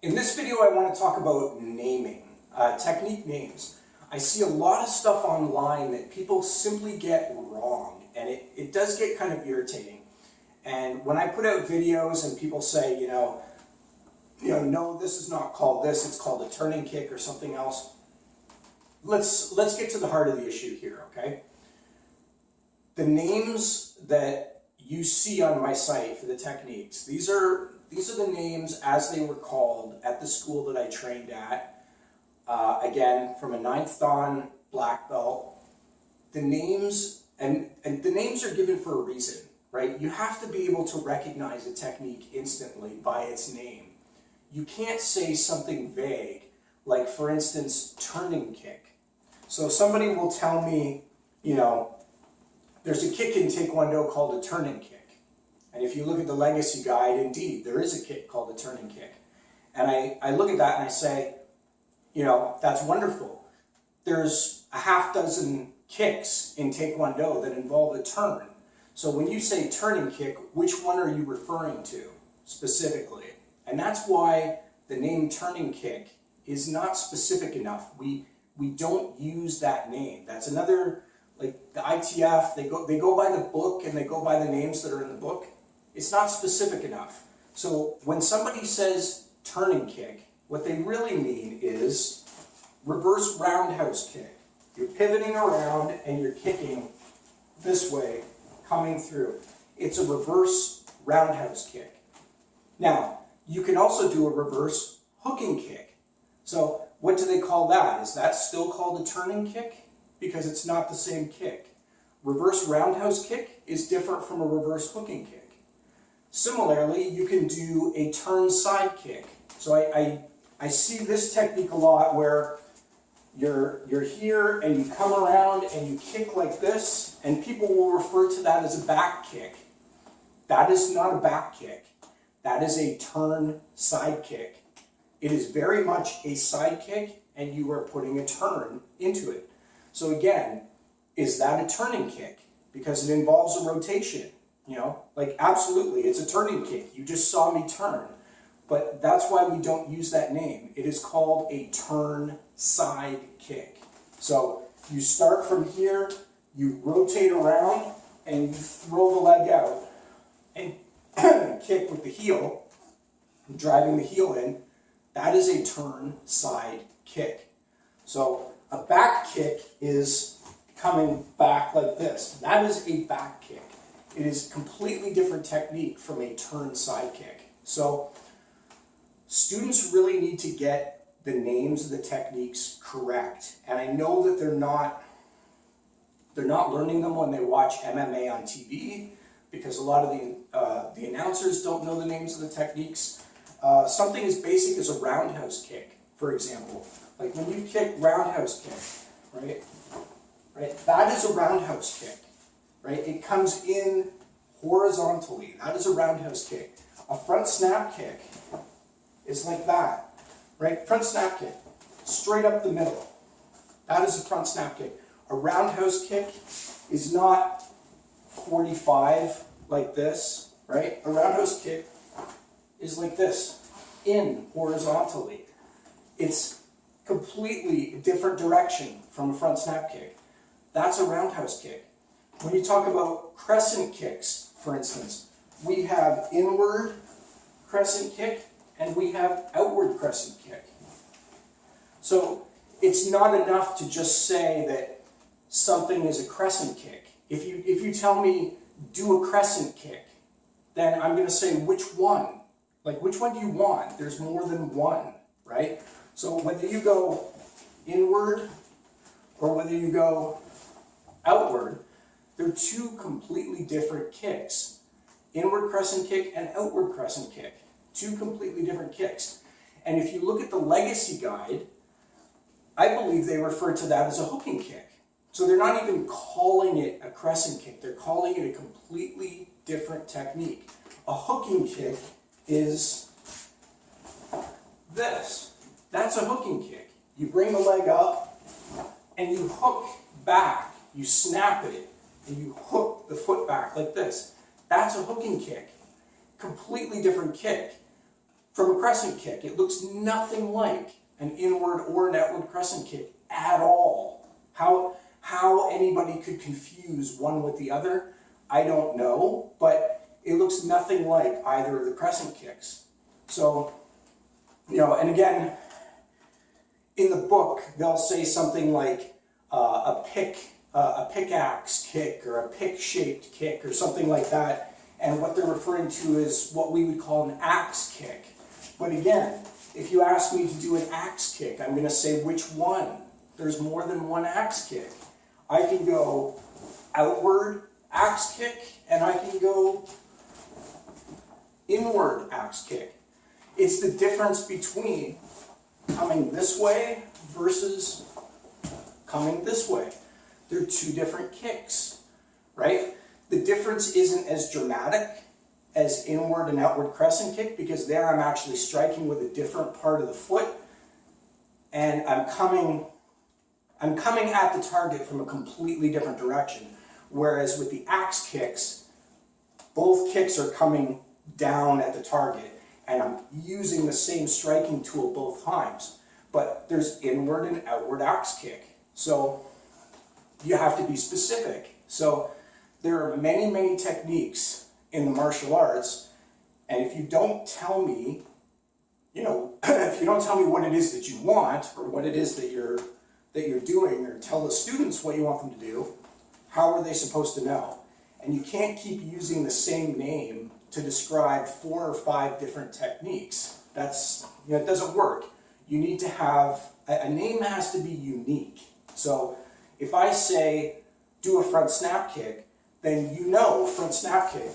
In this video, I want to talk about naming, technique names. I see a lot of stuff online that people simply get wrong, and it does get kind of irritating. And when I put out videos and people say, no, this is not called this, it's called a turning kick or something else. Let's get to the heart of the issue here, okay? The names that you see on my site for the techniques, these are the names as they were called at the school that I trained at. Again, from a 9th Dan black belt. The names, and the names are given for a reason, right? You have to be able to recognize a technique instantly by its name. You can't say something vague, like for instance, turning kick. So somebody will tell me, there's a kick in Taekwondo called a turning kick. And if you look at the legacy guide, indeed, there is a kick called a turning kick. And I look at that and I say, that's wonderful. There's a half dozen kicks in Taekwondo that involve a turn. So when you say turning kick, which one are you referring to specifically? And that's why the name turning kick is not specific enough. We don't use that name. That's another, like the ITF, they go by the book and they go by the names that are in the book. It's not specific enough. So when somebody says turning kick, what they really mean is reverse roundhouse kick. You're pivoting around and you're kicking this way, coming through. It's a reverse roundhouse kick. Now, you can also do a reverse hooking kick. So what do they call that? Is that still called a turning kick? Because it's not the same kick. Reverse roundhouse kick is different from a reverse hooking kick. Similarly, you can do a turn side kick. So I see this technique a lot where you're here and you come around and you kick like this, and people will refer to that as a back kick. That is not a back kick. That is a turn side kick. It is very much a side kick, and you are putting a turn into it. So again, is that a turning kick? Because it involves a rotation. Like absolutely, it's a turning kick. You just saw me turn. But that's why we don't use that name. It is called a turn side kick. So you start from here, you rotate around, and you throw the leg out and kick with the heel, driving the heel in. That is a turn side kick. So a back kick is coming back like this. That is a back kick. It is a completely different technique from a turn side kick. So students really need to get the names of the techniques correct. And I know that they're not learning them when they watch MMA on TV, because a lot of the announcers don't know the names of the techniques. Something as basic as a roundhouse kick, for example. Like when you kick roundhouse kick, right? That is a roundhouse kick, right? It comes in horizontally. That is a roundhouse kick. A front snap kick is like that, right? Front snap kick, straight up the middle. That is a front snap kick. A roundhouse kick is not 45 like this, right? A roundhouse kick is like this, in horizontally. It's completely a different direction from a front snap kick. That's a roundhouse kick. When you talk about crescent kicks, for instance, we have inward crescent kick and we have outward crescent kick. So it's not enough to just say that something is a crescent kick. If you tell me do a crescent kick, then I'm going to say which one? Like which one do you want? There's more than one, right? So whether you go inward or whether you go outward, they're two completely different kicks. Inward crescent kick and outward crescent kick. Two completely different kicks. And if you look at the legacy guide, I believe they refer to that as a hooking kick. So they're not even calling it a crescent kick. They're calling it a completely different technique. A hooking kick is this. That's a hooking kick. You bring the leg up and you hook back. You snap it and you hook the foot back like this. That's a hooking kick. Completely different kick. from a crescent kick. It looks nothing like an inward or an outward crescent kick at all. How anybody could confuse one with the other, I don't know, but it looks nothing like either of the crescent kicks. So, and again, in the book, they'll say something like a pickaxe kick or a pick-shaped kick or something like that, and what they're referring to is what we would call an axe kick. But again, if you ask me to do an axe kick, I'm going to say which one. There's more than one axe kick. I can go outward axe kick, and I can go inward axe kick. It's the difference between coming this way versus coming this way. They're two different kicks, right? The difference isn't as dramatic as inward and outward crescent kick, because there I'm actually striking with a different part of the foot, and I'm coming at the target from a completely different direction. Whereas with the axe kicks, both kicks are coming down at the target, and I'm using the same striking tool both times. But there's inward and outward axe kick. So you have to be specific. So there are many, many techniques in the martial arts, and if you don't tell me, if you don't tell me what it is that you want, or what it is that you're doing, or tell the students what you want them to do, how are they supposed to know? And you can't keep using the same name to describe 4 or 5 different techniques. It doesn't work. You need to have, a name has to be unique. So if I say, do a front snap kick, then front snap kick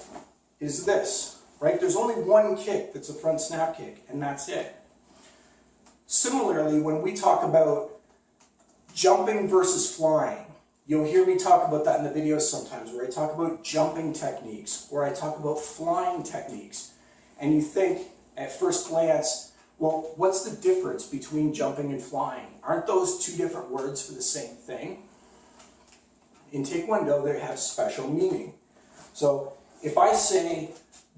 is this, right? There's only one kick that's a front snap kick, and that's it. Similarly, when we talk about jumping versus flying, you'll hear me talk about that in the videos sometimes, where I talk about jumping techniques, or I talk about flying techniques. And you think, at first glance, well, what's the difference between jumping and flying? Aren't those two different words for the same thing? In Taekwondo, they have special meaning. So if I say,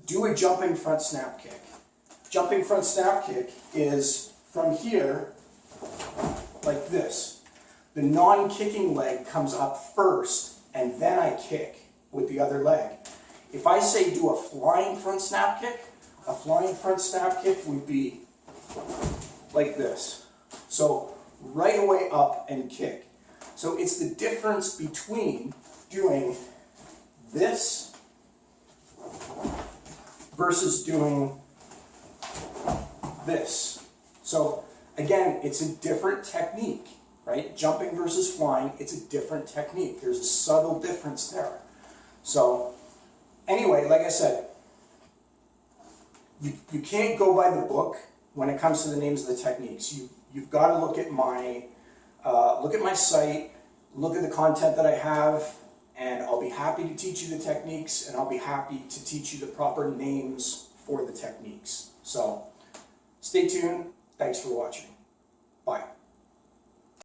do a jumping front snap kick. Jumping front snap kick is from here, like this. The non-kicking leg comes up first, and then I kick with the other leg. If I say do a flying front snap kick, a flying front snap kick would be like this. So right away up and kick. So it's the difference between doing this versus doing this. So again, it's a different technique, right? Jumping versus flying, it's a different technique. There's a subtle difference there. So anyway, like I said, you can't go by the book when it comes to the names of the techniques. You've got to look at my site, look at the content that I have, and I'll be happy to teach you the techniques, and I'll be happy to teach you the proper names for the techniques. So stay tuned. Thanks for watching. Bye.